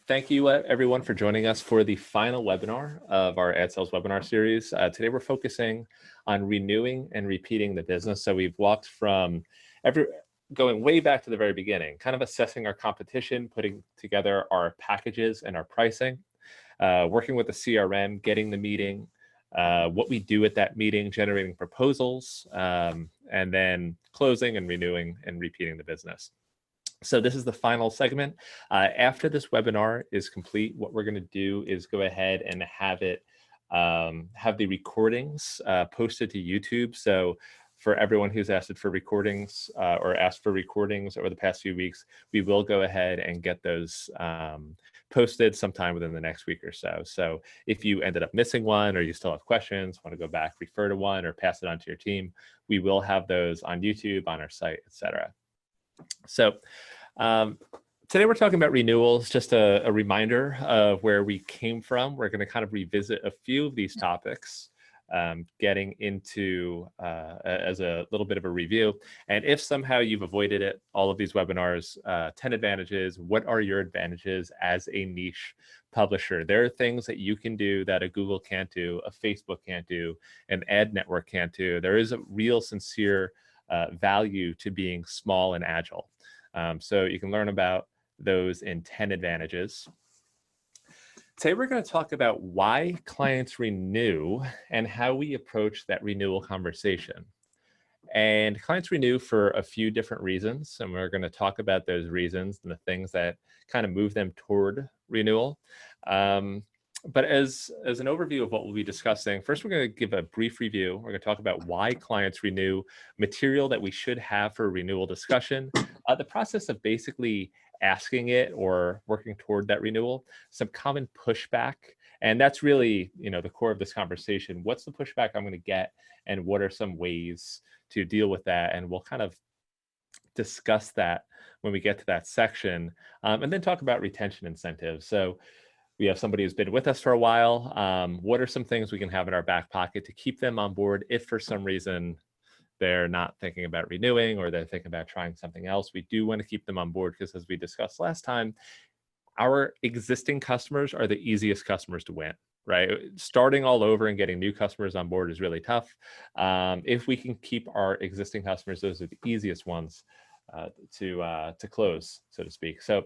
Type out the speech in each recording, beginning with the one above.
Thank you, everyone, for joining us for the final webinar of our ad sales webinar series. Today, we're focusing on renewing and repeating the business. So we've walked from going way back to the very beginning, kind of assessing our competition, putting together our packages and our pricing, working with the CRM, getting the meeting, what we do at that meeting, generating proposals, and then closing and renewing and repeating the business. So this is the final segment. After this webinar is complete, what we're going to do is go ahead and have the recordings posted to YouTube. So for everyone who's asked for recordings or asked for recordings over the past few weeks, we will go ahead and get those posted sometime within the next week or so. So if you ended up missing one or you still have questions, want to go back, refer to one, or pass it on to your team, we will have those on YouTube, on our site, etc. So today we're talking about renewals, just a reminder of where we came from. We're going to kind of revisit a few of these topics, getting into as a little bit of a review. And if somehow you've avoided it, all of these webinars, 10 advantages, what are your advantages as a niche publisher? There are things that you can do that a Google can't do, a Facebook can't do, an ad network can't do. There is a real sincere value to being small and agile. So you can learn about those in 10 advantages. Today, we're going to talk about why clients renew and how we approach that renewal conversation. And clients renew for a few different reasons, and we're going to talk about those reasons and the things that kind of move them toward renewal. But as an overview of what we'll be discussing, first we're going to give a brief review. We're going to talk about why clients renew, material that we should have for a renewal discussion, the process of basically asking it or working toward that renewal, some common pushback. And that's really, the core of this conversation. What's the pushback I'm going to get, and what are some ways to deal with that? And we'll kind of discuss that when we get to that section, and then talk about retention incentives. So we have somebody who's been with us for a while. What are some things we can have in our back pocket to keep them on board if for some reason they're not thinking about renewing or they're thinking about trying something else? We do want to keep them on board because, as we discussed last time, our existing customers are the easiest customers to win, right? Starting all over and getting new customers on board is really tough. If we can keep our existing customers, those are the easiest ones to close, so to speak. So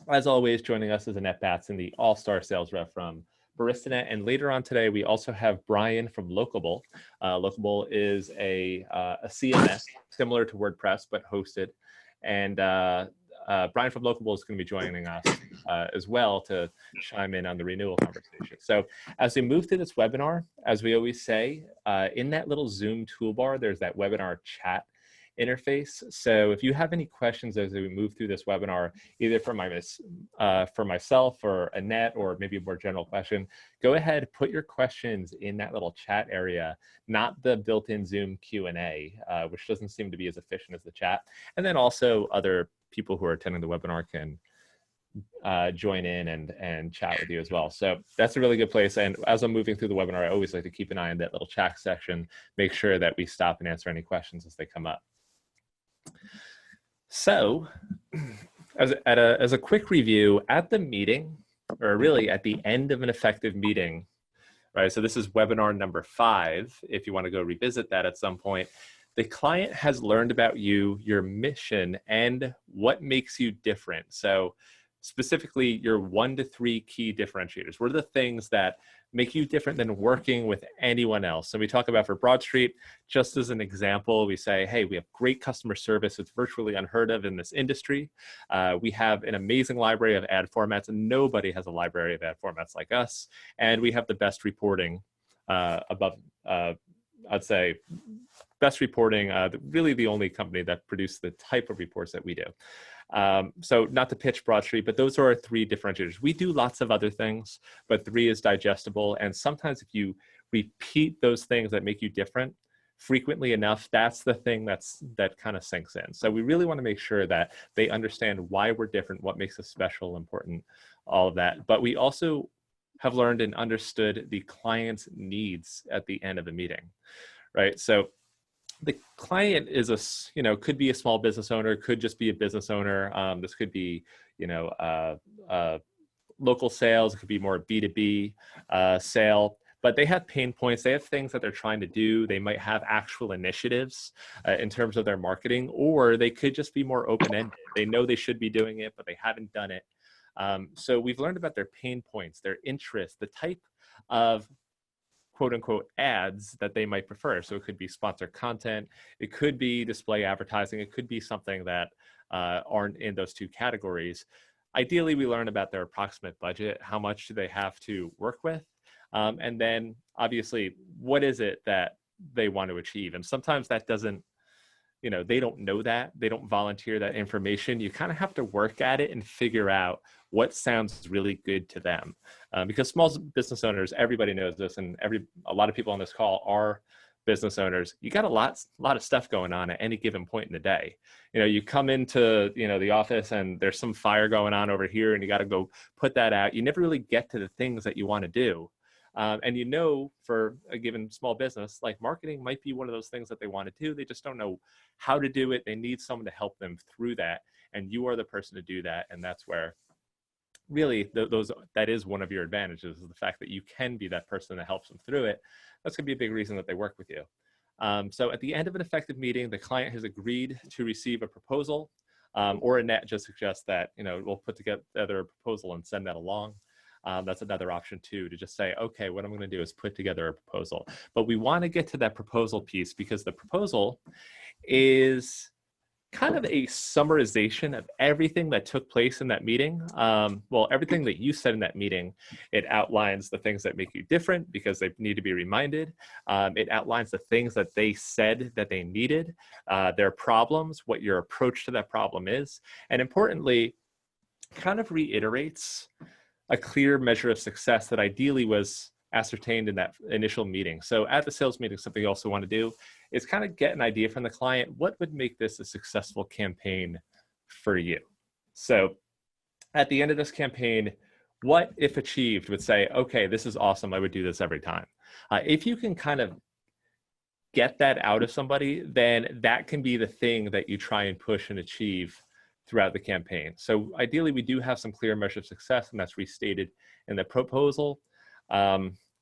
as always, joining us is Annette Batson, the all-star sales rep from Baristanet. And later on today, we also have Brian from Locable. Locable is a CMS similar to WordPress, but hosted. And Brian from Locable is going to be joining us as well to chime in on the renewal conversation. So as we move through this webinar, as we always say, in that little Zoom toolbar, there's that webinar chat interface. So if you have any questions as we move through this webinar, either for myself or Annette, or maybe a more general question, go ahead, put your questions in that little chat area, not the built-in Zoom Q&A, which doesn't seem to be as efficient as the chat. And then also other people who are attending the webinar can join in and chat with you as well. So that's a really good place. And as I'm moving through the webinar, I always like to keep an eye on that little chat section, make sure that we stop and answer any questions as they come up. So as a quick review, at the meeting, or really at the end of an effective meeting, right? So this is webinar number 5. If you want to go revisit that at some point, the client has learned about you, your mission, and what makes you different. So specifically your 1 to 3 key differentiators. What are the things that make you different than working with anyone else? So we talk about for Broadstreet, just as an example, we say, hey, we have great customer service. It's virtually unheard of in this industry. We have an amazing library of ad formats, and nobody has a library of ad formats like us. And we have the best reporting above, I'd say, best reporting, really the only company that produces the type of reports that we do. So not to pitch Broadstreet, but those are our 3 differentiators. We do lots of other things, but 3 is digestible. And sometimes if you repeat those things that make you different frequently enough, that's the thing that kind of sinks in. So we really want to make sure that they understand why we're different, what makes us special, important, all of that. But we also have learned and understood the client's needs at the end of the meeting, right? So the client is could be a small business owner, could just be a business owner. This could be, local sales, it could be more B2B sale, but they have pain points. They have things that they're trying to do. They might have actual initiatives in terms of their marketing, or they could just be more open-ended. They know they should be doing it, but they haven't done it. So we've learned about their pain points, their interests, the type of quote unquote ads that they might prefer. So it could be sponsored content, it could be display advertising, it could be something that aren't in those two categories. Ideally, we learn about their approximate budget, how much do they have to work with, and then obviously, what is it that they want to achieve? And sometimes that doesn't, they don't know that, they don't volunteer that information. You kind of have to work at it and figure out what sounds really good to them. Because small business owners, everybody knows this, and a lot of people on this call are business owners. You got a lot of stuff going on at any given point in the day. You come into, the office and there's some fire going on over here and you got to go put that out. You never really get to the things that you want to do. And for a given small business, like marketing might be one of those things that they want to do. They just don't know how to do it. They need someone to help them through that. And you are the person to do that. And that's where really that is one of your advantages, is the fact that you can be that person that helps them through it. That's going to be a big reason that they work with you. So at the end of an effective meeting, the client has agreed to receive a proposal, or Annette just suggests that, we'll put together a proposal and send that along. That's another option too, to just say, okay, what I'm going to do is put together a proposal. But we want to get to that proposal piece, because the proposal is kind of a summarization of everything that took place in that meeting. Well, everything that you said in that meeting. It outlines the things that make you different because they need to be reminded. It outlines the things that they said that they needed, their problems, what your approach to that problem is, and importantly, kind of reiterates a clear measure of success that ideally was ascertained in that initial meeting. So at the sales meeting, something you also want to do is kind of get an idea from the client, what would make this a successful campaign for you? So at the end of this campaign, what, if achieved, would say, okay, this is awesome, I would do this every time. If you can kind of get that out of somebody, then that can be the thing that you try and push and achieve throughout the campaign. So ideally, we do have some clear measure of success, and that's restated in the proposal.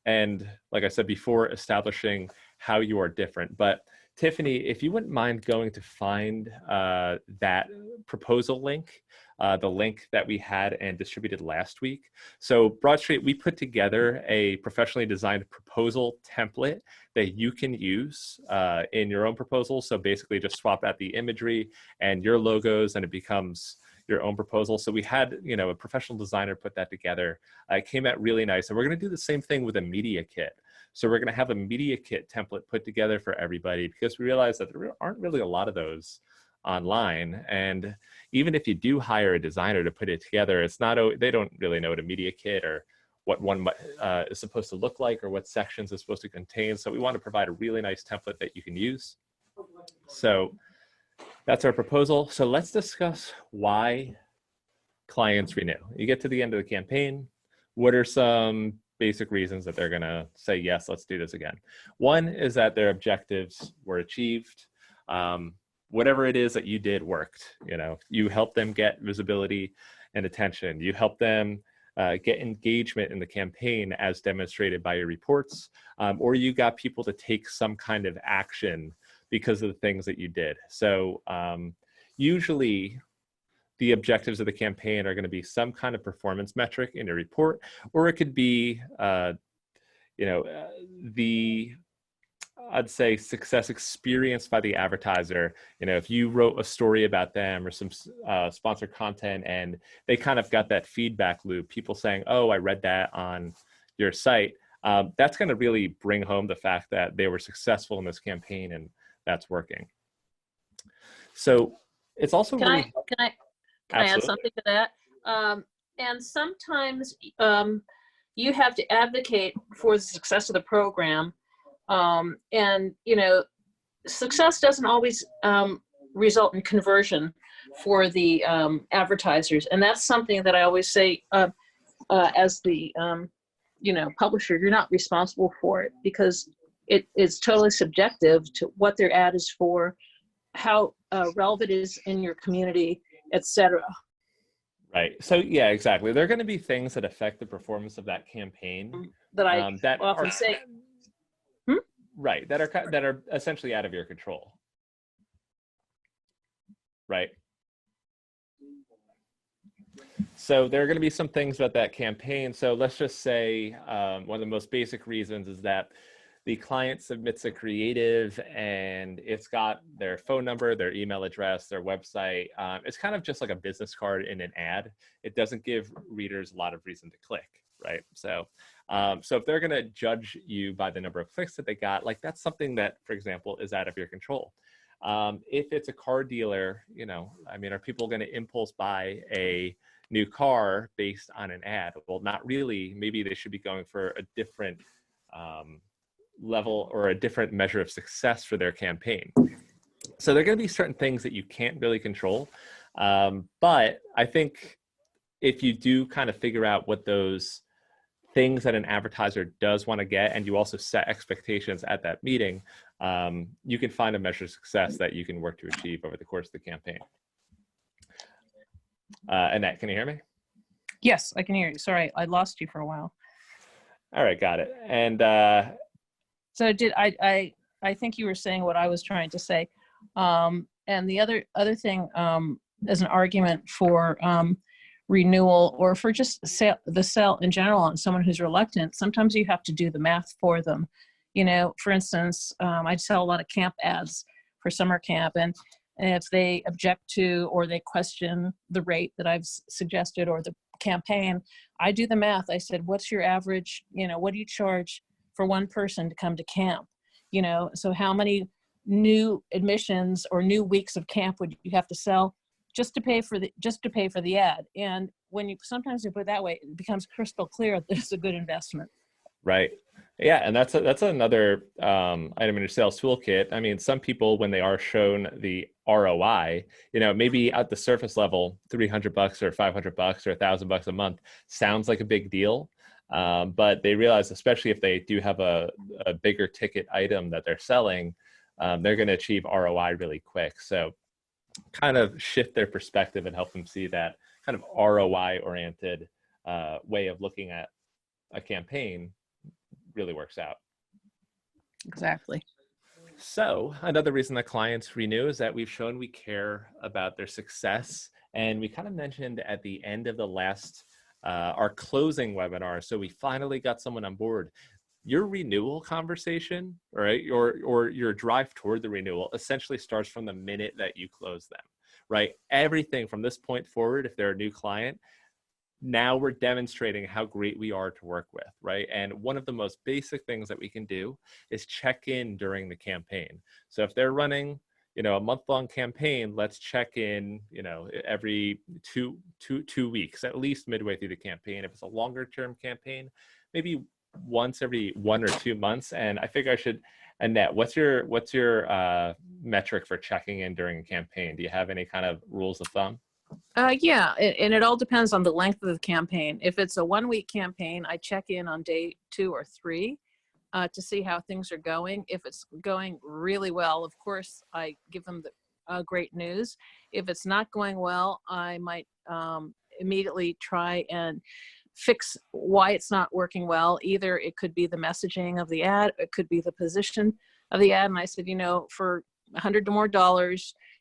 And like I said before, establishing how you are different. But Tiffany, if you wouldn't mind going to find that proposal link, the link that we had and distributed last week. So Broadstreet, we put together a professionally designed proposal template that you can use in your own proposal. So basically just swap out the imagery and your logos and it becomes your own proposal. So we had, a professional designer put that together. It came out really nice. And we're going to do the same thing with a media kit. So we're going to have a media kit template put together for everybody, because we realize that there aren't really a lot of those online. And even if you do hire a designer to put it together, they don't really know what a media kit or what one is supposed to look like or what sections it's supposed to contain. So we want to provide a really nice template that you can use. So that's our proposal. So let's discuss why clients renew. You get to the end of the campaign. What are some basic reasons that they're going to say, yes, let's do this again? One is that their objectives were achieved. Whatever it is that you did worked. You helped them get visibility and attention. You helped them get engagement in the campaign as demonstrated by your reports, or you got people to take some kind of action because of the things that you did. So usually the objectives of the campaign are going to be some kind of performance metric in a report, or it could be, I'd say success experienced by the advertiser. If you wrote a story about them or some sponsored content and they kind of got that feedback loop, people saying, oh, I read that on your site, that's going to really bring home the fact that they were successful in this campaign and that's working. So it's also Can I add something to that? And sometimes you have to advocate for the success of the program. And success doesn't always result in conversion for the advertisers. And that's something that I always say as the publisher, you're not responsible for it, because it is totally subjective to what their ad is for, how relevant it is in your community, etc. Right. So yeah, exactly. There are going to be things that affect the performance of that campaign That I that often are say, hmm? right, that are essentially out of your control. Right. So there are going to be some things about that campaign. So let's just say one of the most basic reasons is that the client submits a creative and it's got their phone number, their email address, their website. It's kind of just like a business card in an ad. It doesn't give readers a lot of reason to click, right? So if they're going to judge you by the number of clicks that they got, like that's something that, for example, is out of your control. If it's a car dealer, you know, I mean, are people going to impulse buy a new car based on an ad? Well, not really. Maybe they should be going for a different level or a different measure of success for their campaign. So there are going to be certain things that you can't really control. But I think if you do kind of figure out what those things that an advertiser does want to get, and you also set expectations at that meeting, you can find a measure of success that you can work to achieve over the course of the campaign. Annette, can you hear me? Yes, I can hear you. Sorry, I lost you for a while. All right, got it. And so did I think you were saying what I was trying to say. And the other thing as an argument for renewal or for just the sale in general on someone who's reluctant, sometimes you have to do the math for them. You know, for instance, I sell a lot of camp ads for summer camp, and if they object to or they question the rate that I've suggested or the campaign, I do the math. I said, what's your average, you know, what do you charge for one person to come to camp? You know, so how many new admissions or new weeks of camp would you have to sell just to pay for the ad? And when you sometimes you put it that way, it becomes crystal clear that it's a good investment. Right. Yeah, and that's another item in your sales toolkit. I mean, some people, when they are shown the ROI, you know, maybe at the surface level, $300 or $500 or $1,000 a month sounds like a big deal, but they realize, especially if they do have a bigger ticket item that they're selling, they're going to achieve ROI really quick. So, kind of shift their perspective and help them see that kind of ROI oriented way of looking at a campaign really works out. Exactly. So another reason that clients renew is that we've shown we care about their success. And we kind of mentioned at the end of the last, our closing webinar, so we finally got someone on board. Your renewal conversation, right, or your drive toward the renewal essentially starts from the minute that you close them, right? Everything from this point forward, if they're a new client, now we're demonstrating how great we are to work with, right? And one of the most basic things that we can do is check in during the campaign. So if they're running, you know, a month-long campaign, let's check in, you know, every two weeks, at least midway through the campaign. If it's a longer-term campaign, maybe once every 1 or 2 months. And I figure I should, Annette, what's your metric for checking in during a campaign? Do you have any kind of rules of thumb? Yeah, and it all depends on the length of the campaign. If it's a 1-week campaign, I check in on day 2 or 3 to see how things are going. If it's going really well, of course, I give them the great news. If it's not going well, I might immediately try and fix why it's not working well. Either it could be the messaging of the ad, it could be the position of the ad. And I said, you know, for $100 more,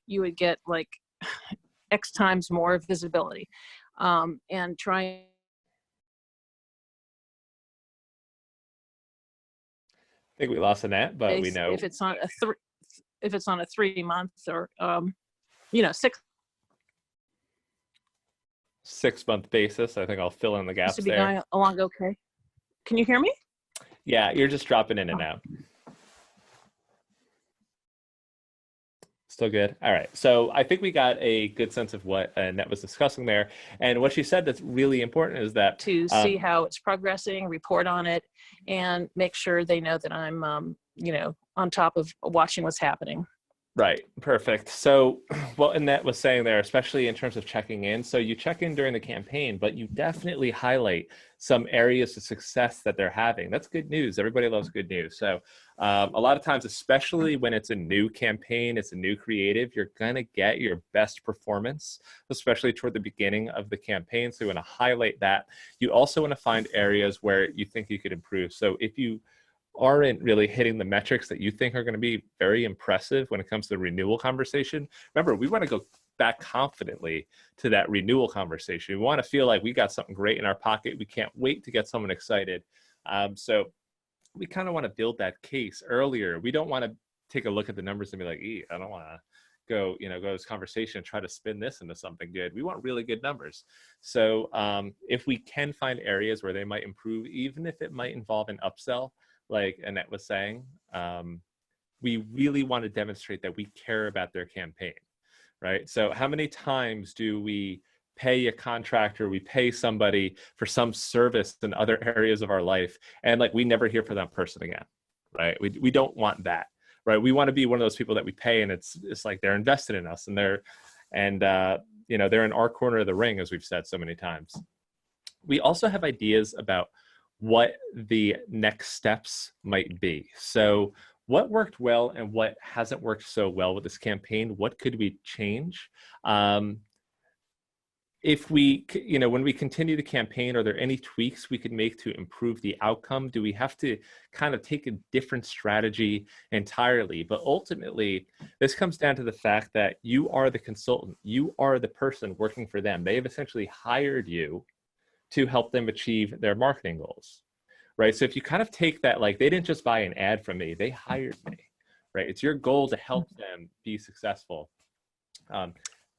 you would get like X times more visibility, and try. I think we lost Annette, but we know If it's on a 3-month or you know, 6-month basis. I think I'll fill in the gaps to be there. going along okay. Can you hear me? Yeah, you're just dropping in and out. Still good. All right. So I think we got a good sense of what Annette was discussing there. And what she said that's really important is that to see how it's progressing, report on it, and make sure they know that I'm, you know, on top of watching what's happening. Right. Perfect. So what Annette was saying there, especially in terms of checking in. So you check in during the campaign, but you definitely highlight some areas of success that they're having. That's good news. Everybody loves good news. So a lot of times, especially when it's a new campaign, it's a new creative, you're going to get your best performance, especially toward the beginning of the campaign. So you want to highlight that. You also want to find areas where you think you could improve. So if you aren't really hitting the metrics that you think are going to be very impressive when it comes to the renewal conversation, remember, we want to go back confidently to that renewal conversation. We want to feel like we got something great in our pocket. We can't wait to get someone excited. So we kind of want to build that case earlier. We don't want to take a look at the numbers and be like, I don't want to go this conversation and try to spin this into something good. We want really good numbers. So if we can find areas where they might improve, even if it might involve an upsell, like Annette was saying, we really want to demonstrate that we care about their campaign, right? So how many times do we pay a contractor, we pay somebody for some service in other areas of our life, and like we never hear from that person again, right? We don't want that, right? We want to be one of those people that we pay and it's like they're invested in us and they're in our corner of the ring, as we've said so many times. We also have ideas about what the next steps might be. So what worked well and what hasn't worked so well with this campaign? What could we change? If we, when we continue the campaign, are there any tweaks we could make to improve the outcome? Do we have to kind of take a different strategy entirely? But ultimately, this comes down to the fact that you are the consultant. You are the person working for them. They have essentially hired you to help them achieve their marketing goals, right? So if you kind of take that, like they didn't just buy an ad from me, they hired me, right? It's your goal to help them be successful.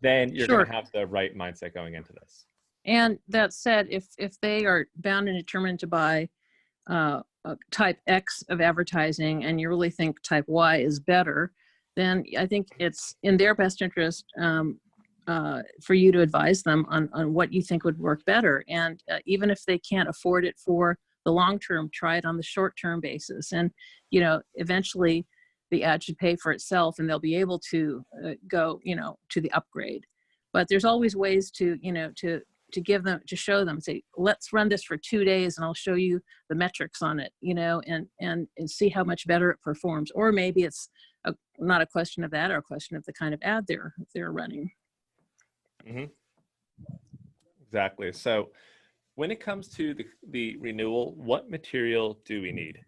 Then you're going to have the right mindset going into this. And that said, if they are bound and determined to buy type X of advertising and you really think type Y is better, then I think it's in their best interest for you to advise them on what you think would work better. And even if they can't afford it for the long term, try it on the short term basis. And, eventually the ad should pay for itself and they'll be able to go, to the upgrade. But there's always ways to give them, to show them, say, let's run this for 2 days and I'll show you the metrics on it, and see how much better it performs. Or maybe it's not a question of that, or a question of the kind of ad they're running. Mm-hmm. Exactly. So when it comes to the renewal, what material do we need?